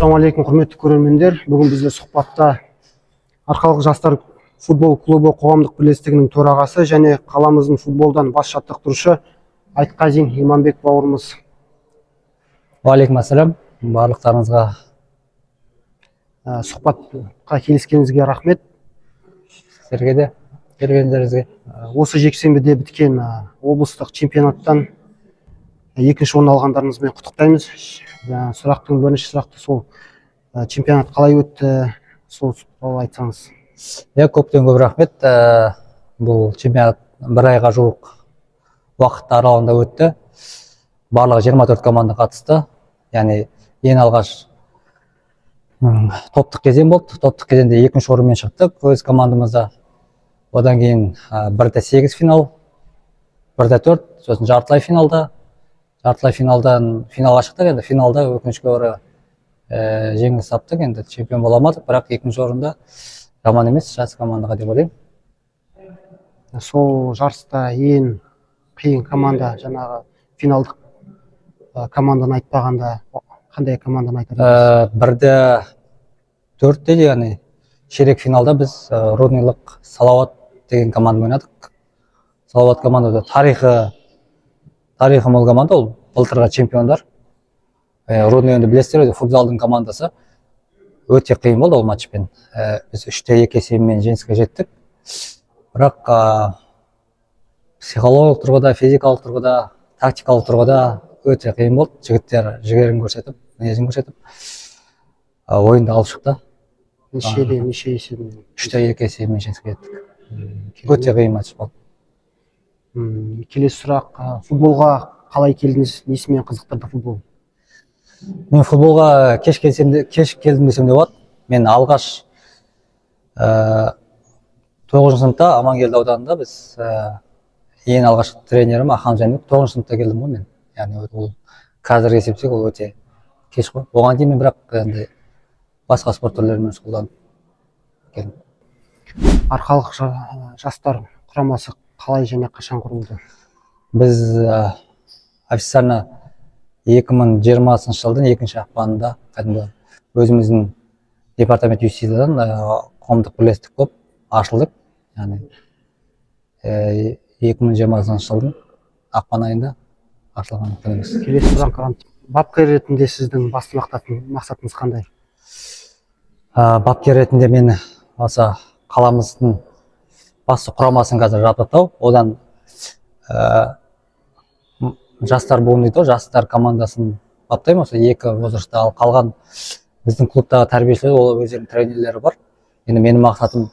Ассалаумағалейкум, құрметті көрермендер. Бүгін бізде сұхбатта Арқалық жастар футбол клубы қоғамдық бірлестігінің төрағасы және қаламыздың футболдан бас жаттықтырушы Айтқазин Иманбек бауырымыз. Уалейкум ассалам, барлықтарыңызға Сұхбатқа келіскеніңізге рахмет. сіздерге де келгендеріңізге. Осы жексенбіде біткен облыстық чемпионаттан екінші орын алғандарыңызбен құттықтаймыз. Сұрақтың бірінші сұрақты сол чемпионат қалай өтті, сол туралы айтсаңыз. Көптен көп рахмет. Бұл чемпионат бір айға жуық уақыт аралығында өтті. Барлығы 24 команда қатысты. Яғни ең алғаш топтық кезең болды. Топтық кезеңде екінші орынмен шықтық өз командамызда. Одан кейін 1-8 финал, 1-4, сосын жартылай финалда. Жартылай финалдан финалға шықтық. Енді финалда өкінішке орай жеңіліс таптық. Енді чемпион бола алмадық, бірақ екінші орында жаман емес, жас командаға деп ойлаймын. Сол жарыста ең қиын команда, жаңағы финалдық команданы айтпағанда, қандай команданы айтады? 1-4 яғни ширек финалда біз Рудныйлық Салауат деген команда ойнадық. Салауат командада тарихы мол команда, ол былтырғы чемпиондар. Рудный енді білесіздер, футзалдың командасы. Өте қиын болды ол матчпен. Біз 3-2 есебімен жеңіске жеттік. Бірақ психологиялық тұрғыда, физикалық тұрғыда, тактикалық тұрғыда өте қиын болды. Жігіттер жігерін көрсетіп, мінезін көрсетіп, ойынды алып шықты. Неше есебімен? 3-2 есебімен жеңіске жеттік. Өте қиын матч болды. Келесі сұрақ, футболға қалай келдіңіз, несімен қызықтырды футбол? Мен футболға кеш келдім десем де болады. Мен алғаш 9 сыныпта Амангелді ауданында біз ең алғаш тренерім Ахан Жәнібек 9 сыныпта келдім ғой мен. Яғни ол қазір есептесек ол өте кеш қой. Оған дейін мен бірақ енді басқа спорт түрлерімен шұғылданып келдім. Арқалық жастар құрамасы қалай және қашан құрылды? Біз официально 2020 жылдың 2 ақпанында өзіміздің департамент юстициядан қоғамдық бірлестік болып ашылдық. Яғни 2020 жылдың ақпан айында ашылған күніміз. Келесі сұрақ, бапкер ретінде сіздің басты мақсатыңыз қандай? Бапкер ретінде мен осы қаламыздың басты құрамасын қазір жабдықтау, одан жастар буын дейді, жастар командасын баптаймын, осы 2 возрастта, ал қалған біздің клубтағы тәрбиешілер, ол өздерінің тренерлері бар. Енді менің мақсатым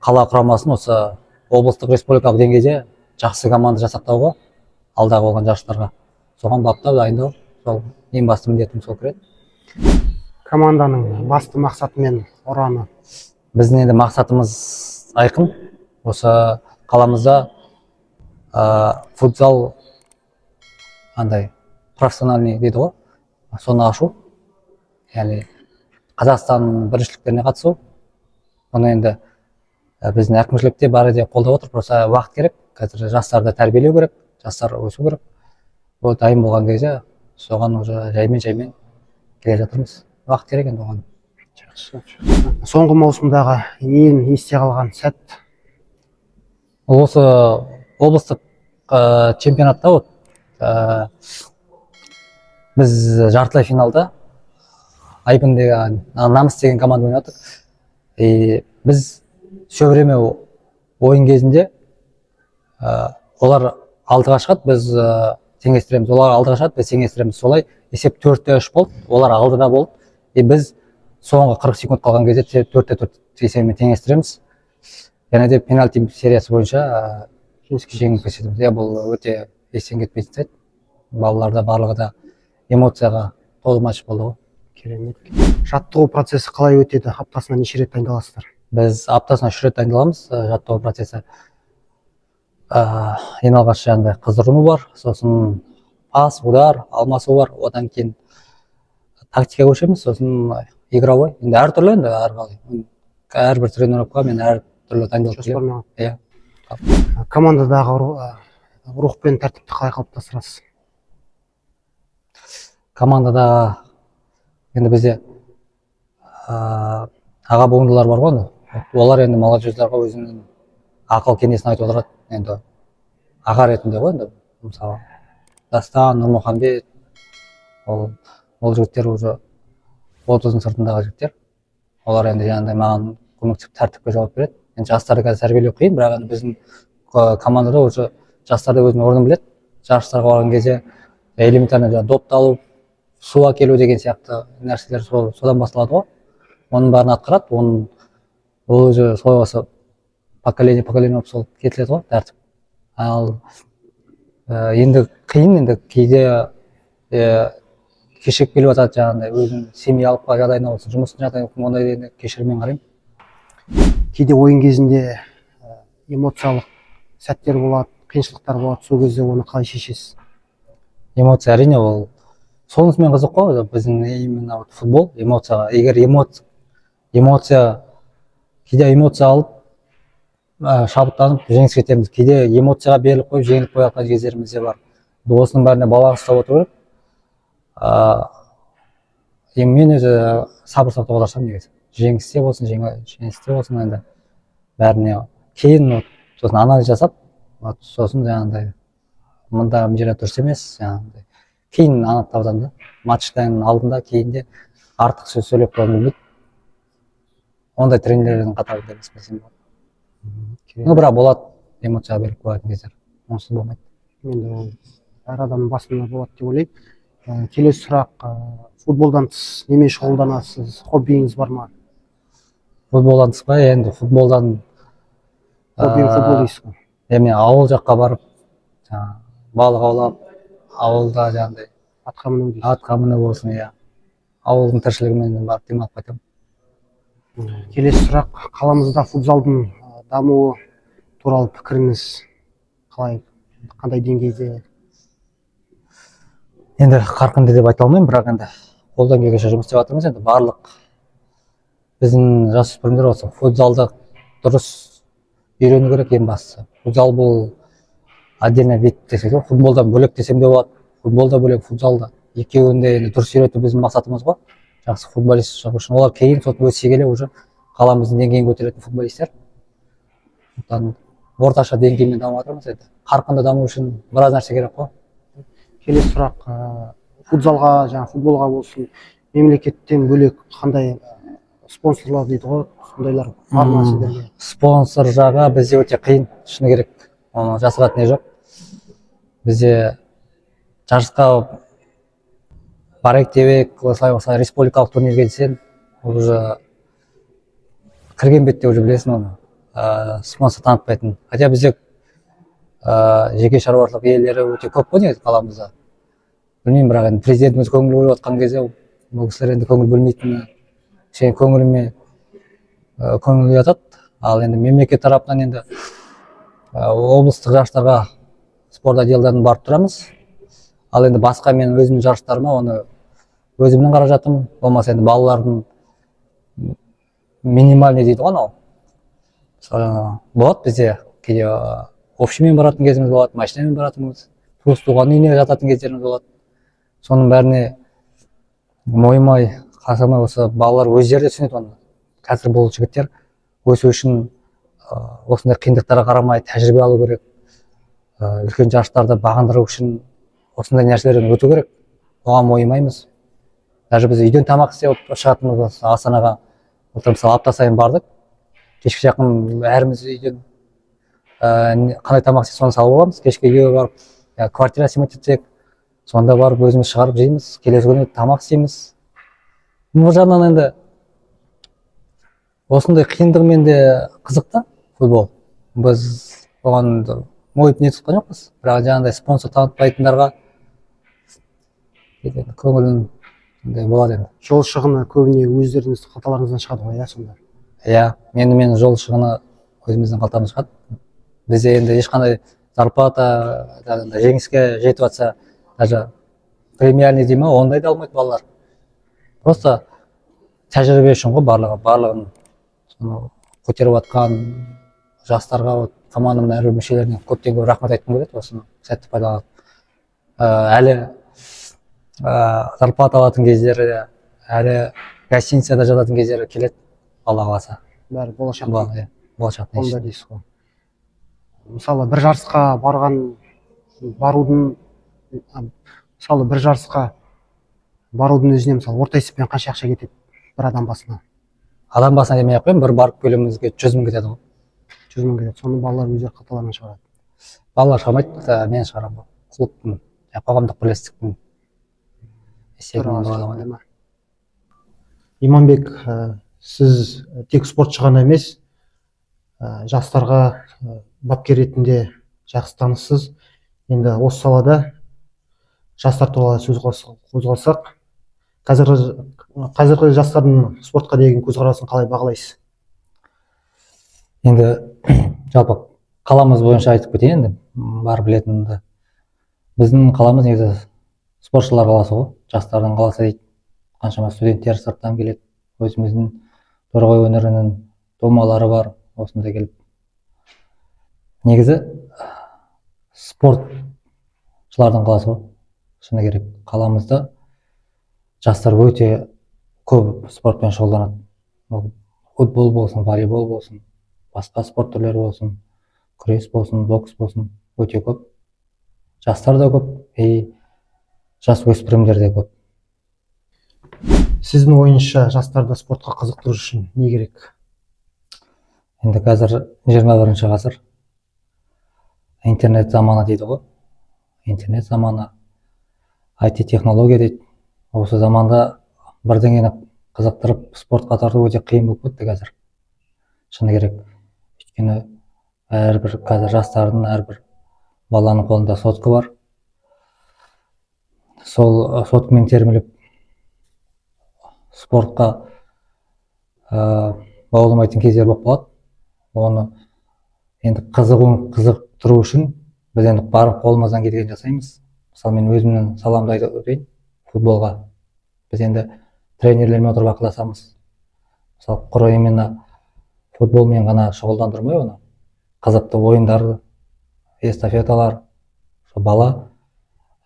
қала құрамасын осы облыстық республикалық деңгейде жақсы команда жасақтауға, алдағы болған жарыстарға. Соған баптап, дайындау, сол ең басты міндетім сол кіреді. Команданың басты мақсаты мен ұраны? Біздің енді мақсатымыз айқын. Осы қаламызда футзал профессиональный дейді ғой, соны ашу. Яғни Қазақстан біріншіліктеріне қатысу. Оны енді біздің әкімшілікте бәрі де қолдап отыр, просто уақыт керек. Қазір жастарды тәрбиелеу керек, жастар өсу керек. Ол дайын болған кезде соған уже жаймен келе жатырмыз. Уақыт керек енді оған. Соңғы маусымдағы ең есте қалған сәт? Осы облыстық чемпионатта біз жартылай финалда Айбын деген Намыс деген команда ойнадық. Біз все время ойын кезінде олар алдыға шығады, біз теңестіреміз. Олар алдыға шығады, біз теңестіреміз. Солай есеп 4-3 болды, олар алдыда болды. Біз соңғы 40 секунд қалған кезде 4-4 есебімен теңестіреміз. Және де пенальти сериясы бойынша жеңіп кетеміз. Бұл өте естен кетпейтін сәт. Балаларда барлығы да эмоцияға толы матч болды ғой. Керемет. Жаттығу процесі қалай өтеді? Аптасына неше рет дайындаласыздар? Біз аптасына 3 рет дайындаламыз. Жаттығу процесі ең алғаш жаңағыдай қыздырыну бар, сосын пас, удар, алмасу бар. Одан кейін тактика көшеміз, сосын игровой. Енді әртүрлі, енді әрбір тренировкаға мен әртүрлі дайындалып келемін. Командадағы рух пен тәртіпті қалай қалыптастырасыз? Командада енді бізде аға буындылар бар ғой, олар енді молодежьларға өзінің ақыл кеңесін айтып отырады, енді аға ретінде ғой. Енді мысалы Дастан, Нұрмұхамбет, ол жігіттер уже 30-ның сыртындағы жігіттер. Олар енді жаңағыдай маған көмектесіп тәртіпке жауап береді. Енді жастарды қазір тәрбиелеу қиын, бірақ енді біздің командада уже жастар да өзінің орнын біледі. Жарыстарға барған кезде элементарно допты алу, су әкелу деген сияқты нәрселер содан басталады ғой. Оның бәрін атқарады, ол өзі солай болса поколение болып сол кетіледі ғой тәртіп. Ал енді қиын, енді кейде кешігіп келіп жатады, жаңағыдай өзінің семьялық жағдайына болсын, жұмыстың жағдайына болсын, ондайды енді кешіріммен қараймын. Кейде ойын кезінде эмоциялық сәттер болады, қиыншылықтар болады, сол кезде оны қалай шешесіз? Эмоция әрине ол сонысымен қызық қой, біздің именно футбол эмоцияға. Егер кейде эмоция алып шабыттанып жеңіске жетеміз, кейде эмоцияға беріліп қойып жеңіліп қоятын кездеріміз де бар. Осының бәріне баланс ұстап отыру керек. Мен өзі сабыр сақтауға тырысамын негізі. Жеңісте болсын, жеңісте болсын, енді бәріне кейін сосын анализ жасап, сосын жаңағыдай мында мына жерде дұрыс емес, жаңағыдай кейін анықтап жатамын да. Матчтан алдында, кейінде артық сөз сөйлеп қойғым келмейді. Ондай тренерлердің қатарында емеспін. Бірақ болады эмоцияға беріп қоятын кездер. Онсыз болмайды. Енді ол әр адамның басында болады деп ойлаймын. Келесі сұрақ, футболдан тыс немен шұғылданасыз? Хоббиіңіз бар ма? Футболдан тыс па? Енді футболдан футбол дейсіз ғой. Мен ауыл жаққа барып, балық аулап, ауылда жаңағыдай Атқа міну дейсіз. атқа міну болсын, иә. Ауылдың тіршілігімен барып демалып қайтамын. Келесі сұрақ, қаламызда футзалдың дамуы туралы пікіріңіз қалай, қандай деңгейде? Енді қарқынды деп айта алмаймын, бірақ енді қолдан келгенше жұмыс істеп жатырмыз. Енді барлық біздің жасөспірімдер осы футзалды дұрыс үйрену керек ең бастысы. Футзал бұл отдельно вид десек, футболдан бөлек десем де болады. Футболда бөлек, футзалда. Екеуін де енді дұрыс үйрету біздің мақсатымыз ғой. Жақсы футболист шығу үшін. Олар кейін сосын өсе келе уже қаламыздың деңгейін көтеретін футболисттер. Орташа деңгеймен дамып жатырмыз енді. Қарқынды даму үшін біраз нәрсе керек қой. Келесі сұрақ, футзалға, футболға болсын, мемлекеттен бөлек қандай спонсорлар дейді ғой, сондайлар бар ма сіздерге? Спонсор жағы бізде өте қиын, шыны керек. Оны жасыратын не жоқ. Бізде жарысқа барайық деп осылай республикалық турнирге келсең, уже кірген бетте уже білесің оны. Спонсор танытпайтын. Хотя бізде жеке шаруашылық иелері өте көп қой негізі қаламызда. Білмеймін, бірақ енді президентіміз көңіл бөліп отқан кезде бұл кісілер енді көңіл бөлмейтіні кішкене көңіліме көңіл ұятады. Ал енді мемлекет тарапынан енді облыстық жарыстарға спорт отделдарын барып тұрамыз. Ал енді басқа мен өзімнің жарыстарыма оны өзімнің қаражатым, болмаса енді балалардың минимальный дейді ғой анау. Болады бізде кейде общиймен баратын кезіміз болады, машинамен баратынымыз, туыс туған үйіне жататын кездеріміз болады. Соның бәріне мойымай, қасырмай осы балалар өздері де түсінеді оны. Қазір бұл жігіттер өсу үшін осындай қиындықтарға қарамай тәжірибе алу керек. Үлкен жарыстарды бағындыру үшін осындай нәрселерден өту керек. Оған мойымаймыз. Даже біз үйден тамақ істеп шығатынымыз Астанаға. Мысалы апта сайын бардық. Кешке жақын әріміз үйден қандай тамақ істеп соны салып аламыз. Кешке үйге барып, квартира снимать етсек, сонда барып өзіміз шығарып жейміз. Келесі күні тамақ істейміз. Бұл жағынан енді осындай қиындығымен де қызықты футбол. Біз оған мойып не тұтқан жоқпыз. Бірақ жаңағыдай спонсор танытпайтындарға көңілін болады енді. Жол шығыны көбіне өздеріңіз қалталарыңыздан шығады ғой, сонда? Иә, мен жол шығыны өзіміздің қалтамыз шығады. Бізде енді ешқандай зарплата, жеңіске жетіп жатса, даже премиальный дей ма, ондай да алмайды балалар. Просто тәжірибе үшін ғой барлығын көтеріп жатқан жастарға, команданың әрбір мүшелеріне көптен көп рахмет айтқым келеді, осыны сәтті пайдаланып. Әлі зарплата алатын кездері, әлі гостиницада жататын кездері келеді, алла қаласа. бәрі болашақ Болашақтың қолда ішінде. дейсіз ғой. Мысалы бір жарысқа барудың өзіне мысалы орта есеппен қанша ақша кетеді бір адам басына? Адам басына демей ақ қояйын, бір барып келуімізге 100 мың кетеді ғой. 100 мың кетеді. Соны балалар өздері қалталарынан шығарады. Балалар шығармайды, мен шығарамын ғой. Клубтың, қоғамдық бірлестіктің есебінен болады ғой. Иманбек, сіз тек спортшы ғана емес, жастарға бапкер ретінде жақсы таныссыз. Енді осы салада жастар туралы сөз қозғалсақ, қазіргі жастардың спортқа деген көзқарасын қалай бағалайсыз? Енді жалпы қаламыз бойынша айтып кетейін, енді бар білетінімді. Біздің қаламыз негізі спортшылар қаласы ғой, жастардың қаласы дейді. Қаншама студенттер сырттан келеді, өзіміздің торғай өнерінің домалары бар, осында келіп. Негізі спортшылардың қаласы ғой, шыны керек. Қаламызда жастар өте көп спортпен шұғылданады. Футбол болсын, волейбол болсын, басқа спорт түрлері болсын, күрес болсын, бокс болсын, өте көп. Жастар да көп, жас өспірімдер де көп. Сіздің ойыңызша жастарды спортқа қызықтыру үшін не керек? Енді қазір 21-ші ғасыр, интернет заманы дейді ғой. Интернет заманы, IT технология дейді. Осы заманда бірдеңені қызықтырып спортқа тарту өте қиын болып кетті қазір. Шыны керек. Өйткені әрбір қазір жастардың, әрбір баланың қолында сотка бар. Сол соткамен термелеп спортқа бауламайтын кездер болып қалады. Оны енді қызықтыру үшін біз енді барып қолымыздан келгенін жасаймыз. Мысалы мен өзімнің саламды айтып өтейін, футболға. Біз енді тренерлермен отырып ақылдасамыз. Мысалы құр именно футболмен ғана шұғылдандырмай оны, қызықты ойындар, эстафеталар, бала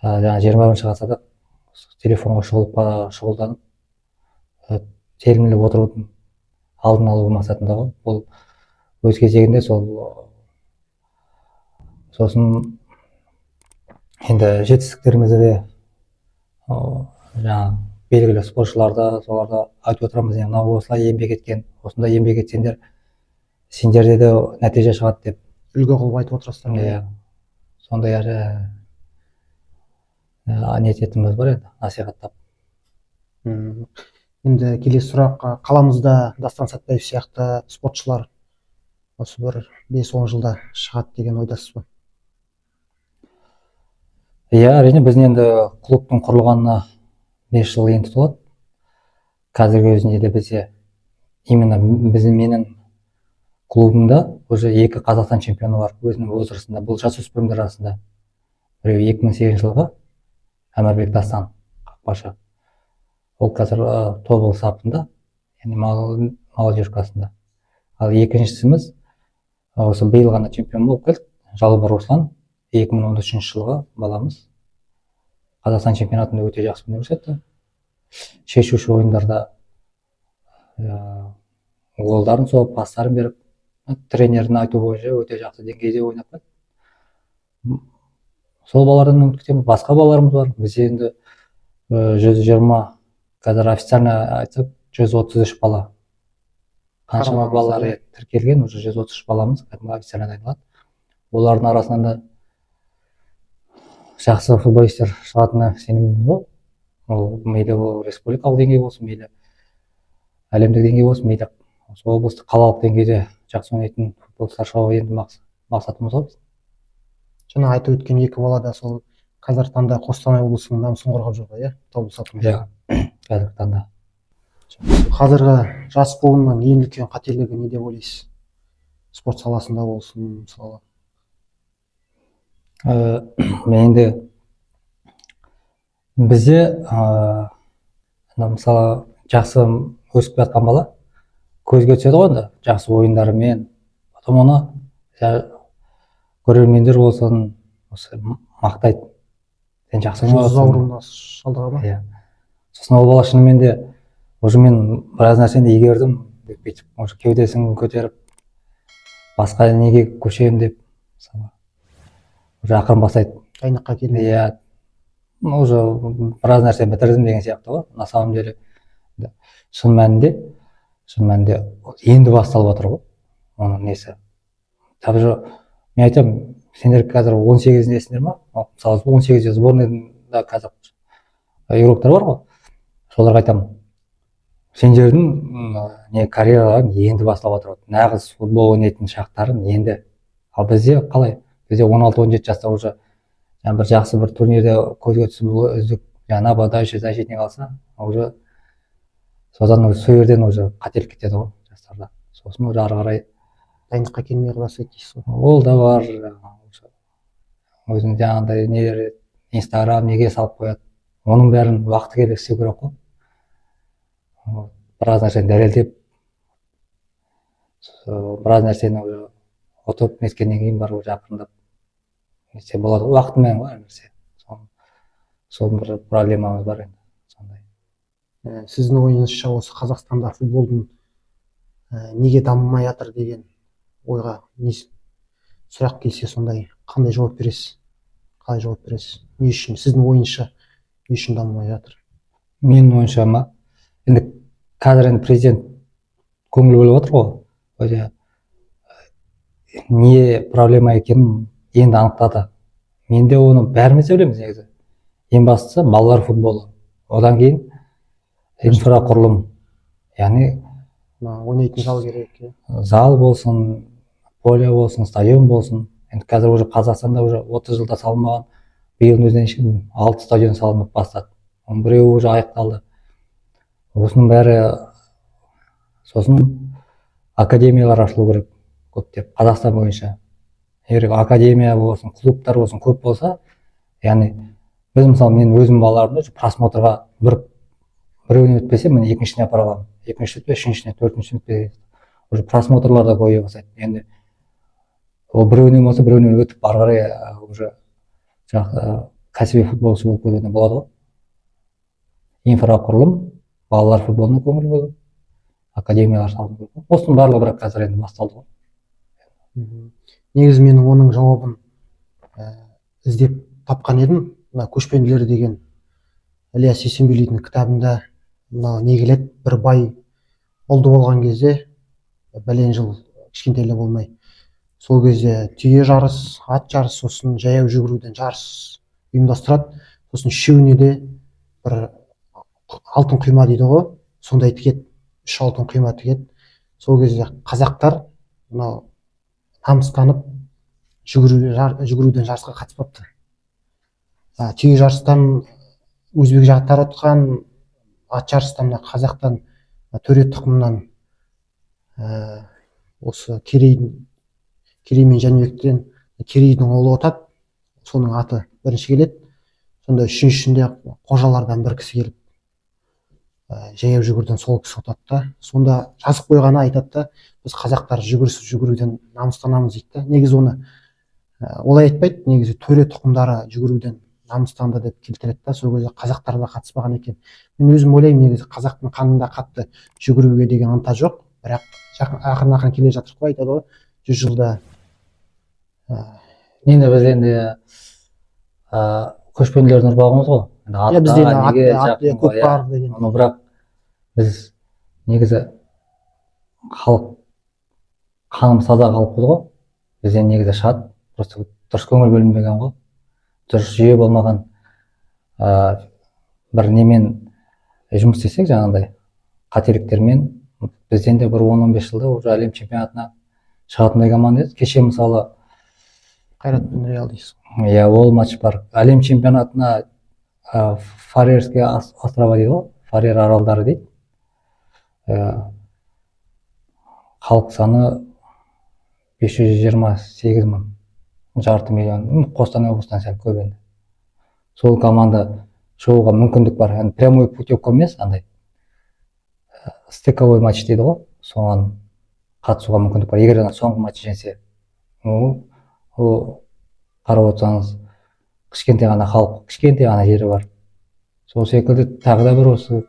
жаңа 21-ші ғасырда телефонға шұғылданып термелеп отырудың алдын алу мақсатында ғой. Бұл өз кезегінде сосын енді жетістіктерімізді де жаңа белгілі спортшыларды соларды айтып отырамыз. Мынау осылай еңбек еткен, осындай еңбек етсеңдер, сендерде де нәтиже шығады деп үлгі қылып айтып отырасыздар. Сондай ниететіміз бар енді, насихаттап. Енді келесі сұрақ, қаламызда Дастан Сәтбаев сияқты спортшылар осы бір 5-10 жылда шығады деген ойдасыз ба? Әрине, біздің енді клубтың құрылғанына 5 жыл енді толады. Қазіргі өзінде де бізде, именно менің клубымда уже 2 Қазақстан чемпионы бар өзінің возрастында, бұл жасөспірімдер арасында. Біреуі 2008 жылғы Әмірбек Дастан, қақпашы. Ол қазір тобыл сапында, яғни молодежкасында. Ал екіншісіміз осы биыл ғана чемпион болып келді, Жалбар Руслан, 2013 жылғы баламыз. Қазақстан чемпионатында өте жақсы өнер көрсетті. Шешуші ойындарда голдарын соғып, пастарын беріп, тренердің айтуы бойынша өте жақсы деңгейде ойнап келді. Сол балалардан үміт күтеміз. Басқа балаларымыз бар. Біз енді 120, қазір официально айтсақ 133 бала. Қаншама балалар тіркелген, уже 133 баламыз, кәдімгі официально айтылады. Олардың арасынан да жақсы футболистер шығатынына сенімдімін ғой. Ол мейлі республикалық деңгей болсын, мейлі әлемдік деңгей болсын, мейлі облыстық, қалалық деңгейде жақсы ойнайтын футболистер шығу енді мақсатымыз ғой. Жаңа айтып өткен 2 бала да сол қазіргі таңда Қостанай облысының намысын қорғап жүр ғой, тобыл сапында. Қазіргі таңда. Қазіргі жас буынның ең үлкен қателігі не деп ойлайсыз? Спорт саласында болсын, мысалы. Енді бізде мысалы жақсы өсіп жатқан бала көзге түседі ғой, енді жақсы ойындарымен, потом оны көрермендер болсын, мақтайды. Сен жақсы ойнап жатсың. Ауруына шалдыға ма? Сосын ол бала шынымен де уже мен біраз нәрсені игердім деп бүйтіп уже кеудесін көтеріп басқа неге көшемін деп мысалы уже ақырын бастайды. Дайындыққа келмей. Иә, уже біраз нәрсе бітірдім деген сияқты ғой. На самом деле шын мәнінде енді басталып жатыр ғой оның несі. Даже мен айтамын, сендер қазір 18-десіңдер ма? Мысалы 18 сборныйда қазір игроктар бар ғой. Соларға айтамын, сендердің не карьераларың енді басталып жатыр. Нағыз футбол ойнайтын шақтарың енді. Ал бізде қалай? Бізде 16-17 жаста уже бір жақсы бір турнирде көзге түсіп үздік нападающий, защитник алса, уже содан сол жерден уже қателік кетеді ғой жастарда. Сосын уже ары қарай Дайындыққа келмей бастайды дейсіз ғой. ол да бар. Өзінің жаңағындай нелер, Инстаграм неге салып қояды. Оның бәрін уақыты келе істеу керек қой. Біраз нәрсені дәлелдеп, біраз нәрсені уже ұтып неткеннен кейін барып уже ақырындап несе болады. Уақытымен ғой әр нәрсе. Сол бір проблемамыз бар енді. Сондай. Сіздің ойыңызша осы Қазақстанда футболдың неге дамымай жатыр деген ойға сұрақ келсе, сондай қандай жауап бересіз? Қалай жауап бересіз? Не үшін, сіздің ойыңызша не үшін дамымай жатыр? Менің ойымша ма, енді қазір енді президент көңіл бөліп отыр ғой. Не проблема екенін енді анықтады. Менде оны бәріміз де білеміз негізі. Ең бастысы балалар футболы. Одан кейін инфрақұрылым. Яғни ойнайтын зал керек. Зал болсын, поле болсын, стадион болсын. Енді қазір уже Қазақстанда уже 30 жылда салынбаған, биылдың өзінен 6 стадион салынып бастады. Оның біреуі уже аяқталды. Осының бәрі, сосын академиялар ашылу керек көптеп Қазақстан бойынша. Егер академия болсын, клубтар болсын көп болса, яғни біз мысалы мен өзім балаларымды просмотрға біреуіне өтпесе, мен екіншісіне апара аламын. Екінші өтпе, үшіншісіне, төртіншісіне өтпе. Уже просмотрлар да көбейе бастайды. Енді ол біреуіне болса, біреуіне өтіп ары қарай уже кәсіби футболшы болып кетуіне болады ғой. Инфрақұрылым, балалар футболына көңіл бөлу, академиялар салынып кетті. Осының барлығы бірақ қазір енді басталды ғой. Негізі менің оның жауабын іздеп тапқан едім. Мына көшпенділер деген Ілияс Есенберлиннің кітабында не келеді, бір бай ұлды болған кезде, бәлен жыл кішкентайлы болмай, сол кезде түйе жарыс, ат жарыс, сосын жаяу жүгіруден жарыс ұйымдастырады. Сосын үшеуіне де бір алтын құйма дейді ғой, сондай тігеді, 3 алтын құйма тігеді. Сол кезде қазақтар намыстанып жүгіруден жарысқа қатыспапты. Түйе жарыстан өзбек жақтары ұтқан, ат жарыстан қазақтан, төре тұқымынан осы Керей мен Жәнібектен Керейдің ұлы ұтады, соның аты бірінші келеді. Сонда үшіншісінде қожалардан бір кісі келіп жаяу жүгіруден сол кісі ұтады да. Сонда жазып қойғаны айтады да, біз қазақтар жүгіруден намыстанамыз дейді. Негізі оны олай айтпайды, негізі төре тұқымдары жүгіруден намыстанды деп келтіреді да, сол кезде қазақтар да қатыспаған екен. Мен өзім ойлаймын, негізі қазақтың қанында қатты жүгіруге деген ынта жоқ, бірақ ақырын келе жатыр ғой, айтады ғой, 100 жылда. Енді біз енді көшпенділердің ұрпағымыз ғой. Бізде ат көп бар деген. Бірақ біз негізі халық қанымыз таза қалыппыз ғой. Бізден негізі шат, просто дұрыс көңіл бөлінбеген ғой. Дұрыс жүйе болмаған, бір немен жұмыс істесек жаңағындай қателіктермен, бізден де бір 10-15 жылда уже әлем чемпионатына шығатындай команда еді. Кеше мысалы Қайрат пен Реал дейсіз. Иә, ол матч бар. Әлем чемпионатына Фарерские острова дейді ғой, Фарер аралдары дейді. Халық саны 528 мың, жарты миллион, Қостанай облысынан сәл көп енді. Сол команда шығуға мүмкіндік бар. Прямой путевка емес, андай стыковой матч дейді ғой, соған қатысуға мүмкіндік бар. Егер соңғы матч жеңсе, қарап отырсаңыз, кішкентай ғана халық, кішкентай ғана жері бар. Сол секілді тағы да бір осы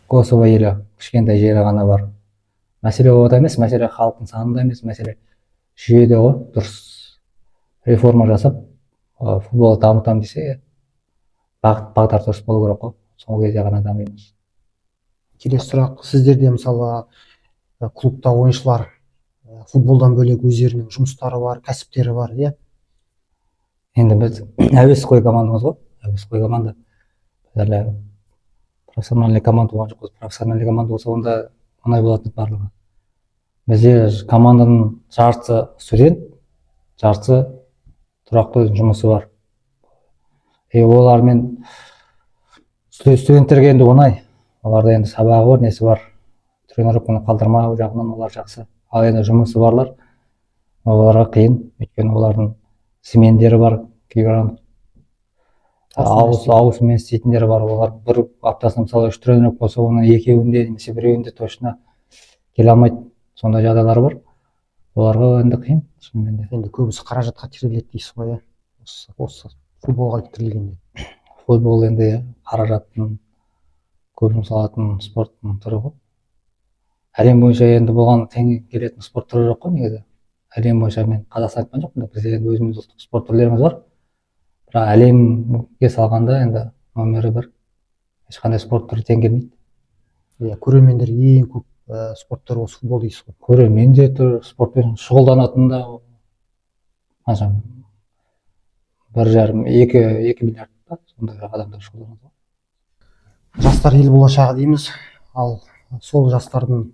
Косово елі кішкентай жері ғана бар. Мәселе ода емес, мәселе халықтың санында емес, мәселе жүйеде ғой. Дұрыс реформа жасап футболды дамытамын десе, бағдар дұрыс болу керек қой. Сол кезде ғана дамимыз. Келесі сұрақ, сіздерде мысалы клубта ойыншылар футболдан бөлек өздерінің жұмыстары бар, кәсіптері бар, иә? Енді біз әуесқой командамыз ғой. Әуесқой команда. Әлі профессиональный команда болған жоқпыз. Профессиональный команда болса, онда оңай болатын барлығы. Бізде команданың жартысы студент, жартысы тұрақты жұмысы бар. Олармен студенттерге енді оңай. Оларда енді сабағы бар, несі бар. Тренировканы қалдырмау жағынан олар жақсы. Ал енді жұмысы барлар, оларға қиын. Өйткені олардың смендері бар, кейбір ауысыммен істейтіндері бар. Олар бір аптасына мысалы 3 тренировка болса, оның екеуінде немесе біреуінде точно келе алмайды. Сондай жағдайлар бар. Оларға енді қиын, шынымен де. Енді көбісі қаражатқа тіреледі дейсіз ғой, осы футболға тірелгенде. Футбол енді қаражаттың көп жұмсалатын спорттың түрі ғой. Әлем бойынша енді болған тең келетін спорт түрі жоқ қой негізі. Әлем бойынша мен Қазақстан айтқан жоқпын, бізде енді өзіміз ұлттық спорт түрлеріміз бар. Бірақ әлемге салғанда енді номері бір. Ешқандай спорт түрі тең келмейді. Иә, көрермендер ең көп спорт түрі осы футбол дейсіз ғой. Көрермендер спортпен шұғылданатын да қанша 1,5-2 миллиард па сондай адамдар шұғылданады. Жастар ел болашағы дейміз. Ал сол жастардың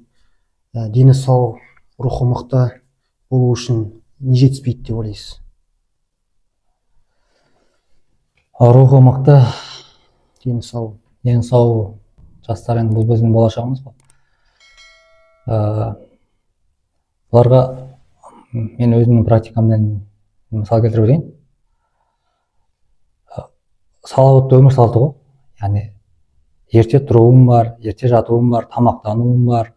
дені сау, рухы мықты болу үшін не жетіспейді деп ойлайсыз? Рухы мықты, Дені сау. дені сау жастар енді бұл біздің болашағымыз ғой. Оларға мен өзімнің практикамдан мысал келтіріп өтейін. Салауатты өмір салты ғой. Яғни ерте тұруым бар, ерте жатуым бар, тамақтануым бар,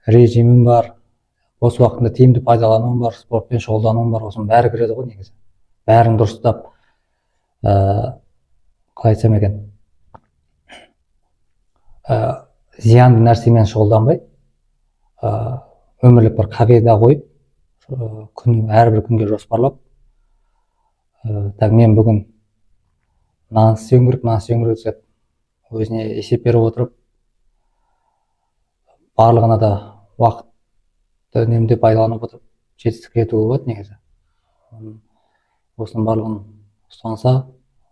режимім бар, бос уақытында тиімді пайдалануым бар, спортпен шұғылдануым бар. Осының бәрі кіреді ғой негізі. Бәрін дұрыстап, қалай айтсам екен, зиянды нәрсемен шұғылданбай, өмірлік бір қағида қойып, әрбір күнге жоспарлап, мен бүгін мынаны істеуім керек деп өзіне есеп беріп отырып, барлығына да уақытты үнемді пайдаланып отырып жетістікке жетуге болады негізі. Осының барлығын ұстанса,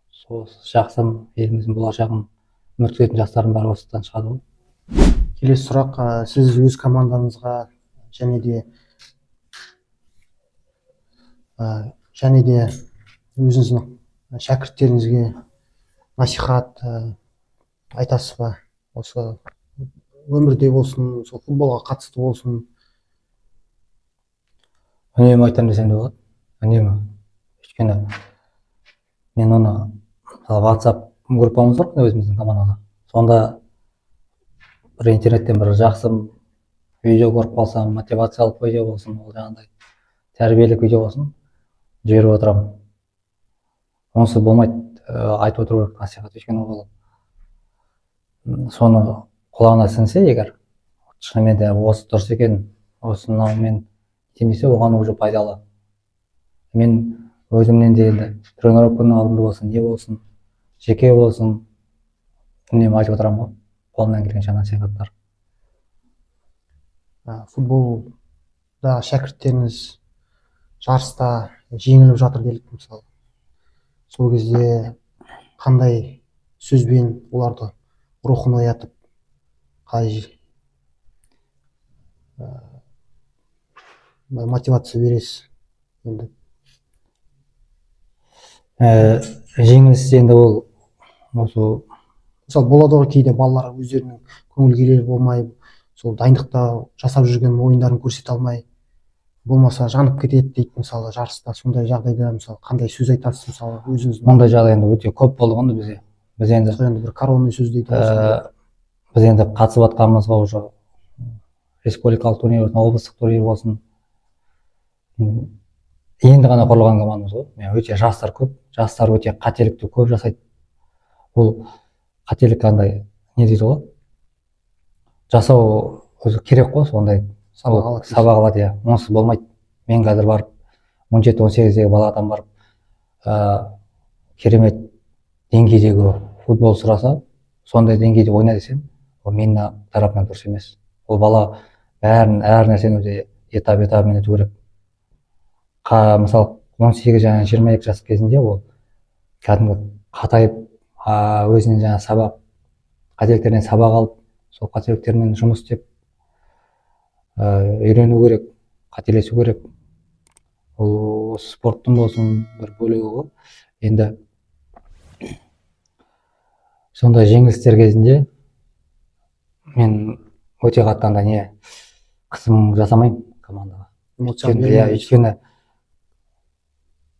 сол жақсы еліміздің болашағын үміт күтетін жастардың бәрі осыдан шығады ғой. Келесі сұрақ, сіз өз командаңызға және де өзіңіздің шәкірттеріңізге насихат айтасыз ба? Осы өмірде болсын, сол футболға қатысты болсын. Үнемі айтамын десем де болады. Үнемі. Өйткені мен оны WhatsApp группамыз бар өзіміздің командада. Сонда бір интернеттен бір жақсы видео көріп қалсам, мотивациялық видео болсын, ол жаңағыдай тәрбиелік видео болсын, жіберіп отырамын. Онысы болмайды, айтып отыру керек насихат. Өйткені ол соны құлағына сіңсе егер, шынымен де осы дұрыс екен, осы мынаумен демесе, оған уже пайдалы. Мен өзімнен де енді тренировканың алдында болсын, не болсын, жеке болсын, үнемі айтып отырамын ғой, қолымнан келгенше насихаттар. Футболда шәкірттеріңіз жарыста жеңіліп жатыр делік мысалы. Сол кезде қандай сөзбен оларды рухын оятып, қалай мотивация бересіз? Енді жеңіліс енді ол осы мысалы болады ғой, кейде балалар өздерінің көңіл келері болмай, сол дайындықта жасап жүрген ойындарын көрсете алмай, болмаса жанып кетеді дейді мысалы жарыста. Сондай жағдайда мысалы қандай сөз айтасыз мысалы өзіңіз? мұндай жағдай енді өте көп болды ғой бізде. Біз енді бір коронный сөз дейді. Біз енді қатысып жатқанымызға уже республикалық турнир болсын, облыстық турнир болсын, енді ғана құрылған командамыз ғой. Өте жастар көп, жастар өте қателікті көп жасайды. Бұл қателік андай не дейді ғой, жасау өзі керек қой, сондай сабақ алады. Иә, онсыз болмайды. Мен қазір барып 17-18-дегі баладан барып керемет деңгейдегі футбол сұраса, сондай деңгейде ойна десем, ол менің тарапымнан дұрыс емес. Ол бала әр нәрсені өте этап-этабымен өту керек. Мысалы 18 және 22 жас кезінде ол кәдімгі қатайып, өзінен жаңа қателіктерінен сабақ алып, сол қателіктермен жұмыс істеп, үйрену керек, қателесу керек. Ол спорттың болсын бір бөлігі ғой. Енді сондай жеңілістер кезінде мен өте қатты андай қысым жасамаймын командаға. Өйткені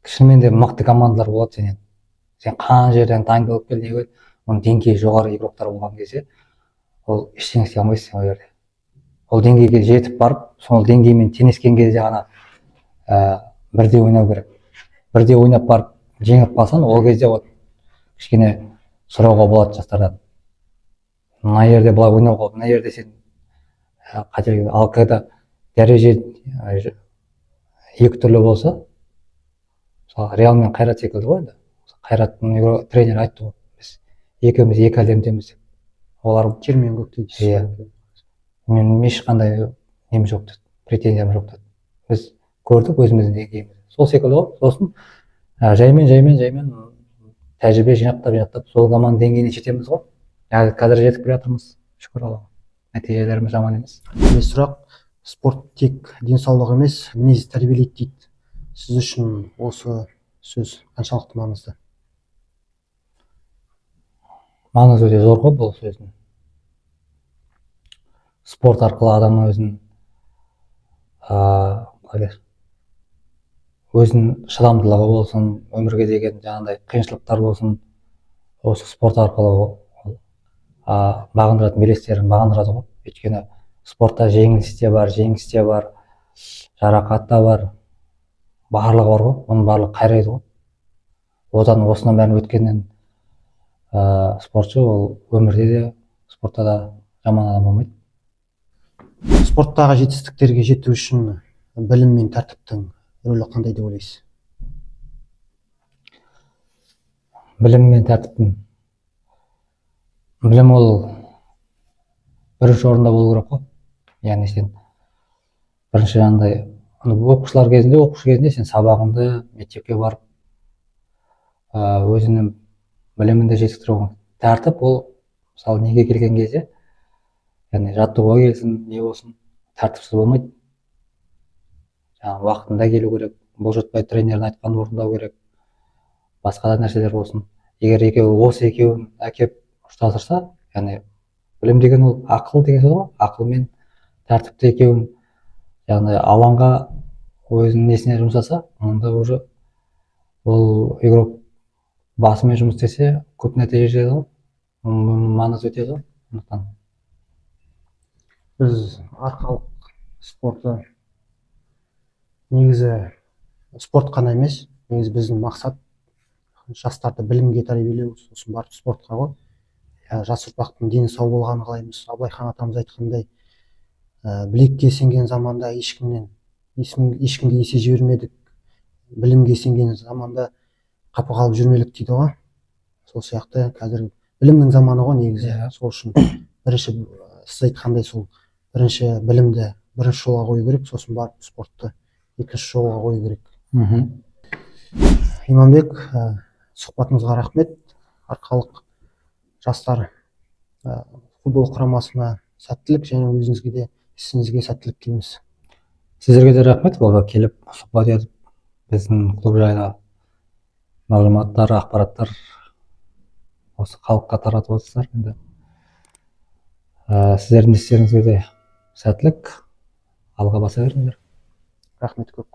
шынымен де мықты командалар болады. Сен қай жерден дайындалып кел, неге оның деңгейі жоғары игроктар болған кезде ол ештеңе істей алмайсың ол жерде. Ол деңгейге жетіп барып, сол деңгеймен теңескен кезде ғана бірде ойнау керек. Бірде ойнап барып жеңіп қалсаң, ол кезде кішкене сұрауға болады жастардан. Мына жерде былай ойнауға, мына жерде сен қателік. Ал когда дәреже екі түрлі болса, мысалы Реал мен Қайрат секілді ғой енді. Қайраттың тренері айтты ғой, біз екеуміз екі әлемдеміз деп. Олар жер мен көк дейді. Иә. Мен ешқандай нем жоқ деді, претензиям жоқ деді. Біз көрдік өзіміздің деңгейімізді. Сол секілді ғой. Сосын жаймен тәжірибе жинақтап сол команданың деңгейіне жетеміз ғой. Қазір жетіп келе жатырмыз, шүкір Аллаға. Нәтижелеріміз жаман емес. Келесі сұрақ, спорт тек денсаулық емес, мінез тәрбиелейді дейді. Сіз үшін осы сөз қаншалықты маңызды? Маңызы өте зор ғой бұл сөздің. Спорт арқылы адамның өзінің шыдамдылығы болсын, өмірге деген жаңағыдай қиыншылықтар болсын, осы спорт арқылы бағындыратын белестерін бағындырады ғой. Өйткені спортта жеңіліс те бар, жарақат та бар, барлығы бар ғой, оның барлығы қайрайды ғой. Осының бәрін өткеннен спортшы ол өмірде де, спортта да жаман адам болмайды. Спорттағы жетістіктерге жету үшін білім мен тәртіптің рөлі қандай деп ойлайсыз? Білім мен тәртіптің. Білім ол бірінші орында болу керек қой. Яғни сен бірінші оқушы кезінде сен сабағыңды, мектепке барып, өзінің біліміңді жетістіру. Тәртіп ол, мысалы, неге келген кезде, яғни жаттығуға келсін, не болсын, тәртіпсіз болмайды. Уақытында келу керек, бұлжытпай тренердің айтқанын орындау керек, басқа да нәрселер болсын. Егер осы екеуін әкеп ұштастырса, яғни білім деген ол ақыл деген сөз ғой. Ақыл мен тәртіпті екеуін, яғни алаңға өзінің несіне жұмсаса, онда уже ол игрок басымен жұмыс істесе, көп нәтиже жетеді ғой. Маңызы өте зор. Біз арқалық спорты негізі спорт қана емес, негізі біздің мақсат жастарды білімге тәрбиелеу, сосын барып спортқа ғой. Жас ұрпақтың дені сау болғанын қалаймыз. Абылайхан атамыз айтқандай, білекке сенген заманда ешкімге есе жібермедік, білімге сенген заманда қапы қалып жүрмелік дейді ғой. Сол сияқты қазір білімнің заманы ғой негізі. Сол үшін бірінші, сіз айтқандай, сол бірінші білімді бірінші жолға қою керек, сосын барып спортты екінші жолға қою керек. Иманбек, сұхбатыңызға рахмет. Арқалық жастар футбол құрамасына сәттілік, және өзіңізге де ісіңізге сәттілік тілейміз. Сіздерге де рахмет, келіп сұхбат етіп, біздің клуб жайлы мағлұматтар, ақпараттар осы халыққа таратып отырсыздар. Сіздердің істеріңізге де сәттілік, алға баса беріңіздер. Рахмет көп.